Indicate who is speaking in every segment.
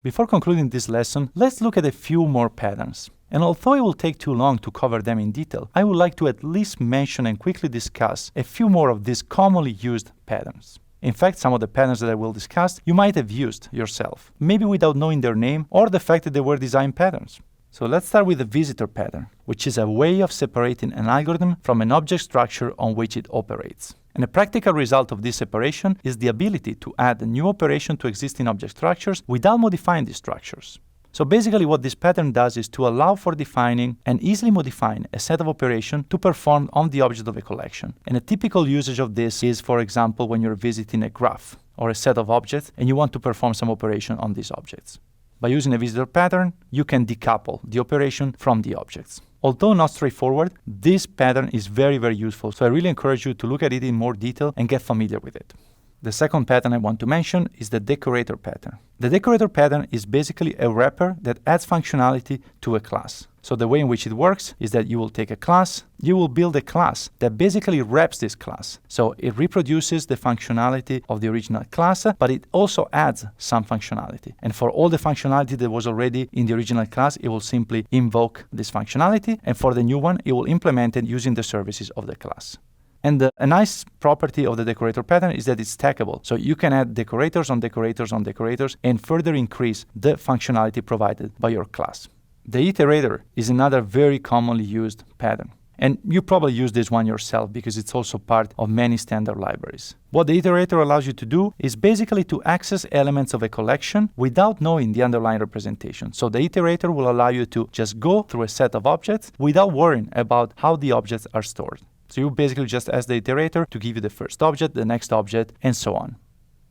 Speaker 1: Before concluding this lesson, let's look at a few more patterns. And although it will take too long to cover them in detail, I would like to at least mention and quickly discuss a few more of these commonly used patterns. In fact, some of the patterns that I will discuss you might have used yourself, maybe without knowing their name or the fact that they were design patterns. So let's start with the visitor pattern, which is a way of separating an algorithm from an object structure on which it operates. And a practical result of this separation is the ability to add a new operation to existing object structures without modifying these structures. So basically what this pattern does is to allow for defining and easily modifying a set of operations to perform on the object of a collection. And a typical usage of this is, for example, when you're visiting a graph or a set of objects and you want to perform some operation on these objects. By using a visitor pattern, you can decouple the operation from the objects. Although not straightforward, this pattern is very, very useful, so I really encourage you to look at it in more detail and get familiar with it. The second pattern I want to mention is the decorator pattern. The decorator pattern is basically a wrapper that adds functionality to a class. So the way in which it works is that you will take a class, you will build a class that basically wraps this class. So it reproduces the functionality of the original class, but it also adds some functionality. And for all the functionality that was already in the original class, it will simply invoke this functionality. And for the new one, it will implement it using the services of the class. And a nice property of the decorator pattern is that it's stackable. So you can add decorators on decorators on decorators and further increase the functionality provided by your class. The iterator is another very commonly used pattern. And you probably use this one yourself because it's also part of many standard libraries. What the iterator allows you to do is basically to access elements of a collection without knowing the underlying representation. So the iterator will allow you to just go through a set of objects without worrying about how the objects are stored. So you basically just ask the iterator to give you the first object, the next object, and so on.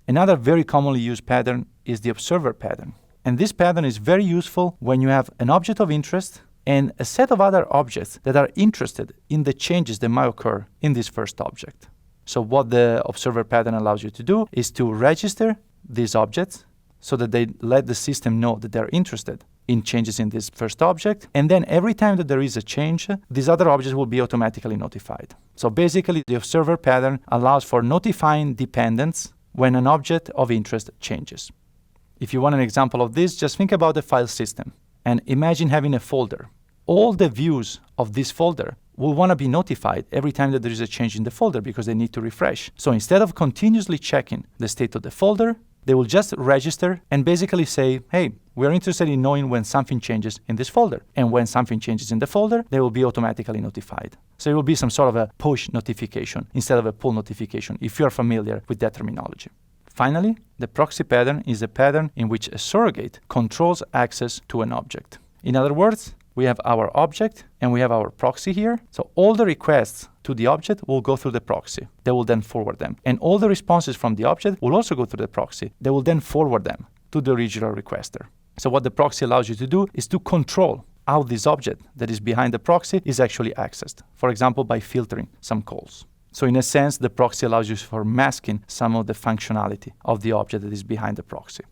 Speaker 1: Another very commonly used pattern is the observer pattern. And this pattern is very useful when you have an object of interest and a set of other objects that are interested in the changes that might occur in this first object. So what the observer pattern allows you to do is to register these objects so that they let the system know that they're interested in changes in this first object. And then every time that there is a change, these other objects will be automatically notified. So basically, the observer pattern allows for notifying dependents when an object of interest changes. If you want an example of this, just think about the file system and imagine having a folder. All the views of this folder will want to be notified every time that there is a change in the folder because they need to refresh. So instead of continuously checking the state of the folder, they will just register and basically say, hey, we're interested in knowing when something changes in this folder. And when something changes in the folder, they will be automatically notified. So it will be some sort of a push notification instead of a pull notification, if you're familiar with that terminology. Finally, the proxy pattern is a pattern in which a surrogate controls access to an object. In other words, we have our object and we have our proxy here. So all the requests to the object will go through the proxy. They will then forward them. And all the responses from the object will also go through the proxy. They will then forward them to the original requester. So what the proxy allows you to do is to control how this object that is behind the proxy is actually accessed. For example, by filtering some calls. So in a sense, the proxy allows you for masking some of the functionality of the object that is behind the proxy.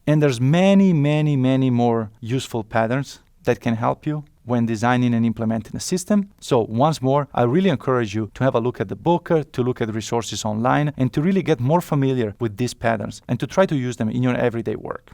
Speaker 1: And there's many more useful patterns that can help you when designing and implementing a system. So once more, I really encourage you to have a look at the book, to look at resources online, and to really get more familiar with these patterns and to try to use them in your everyday work.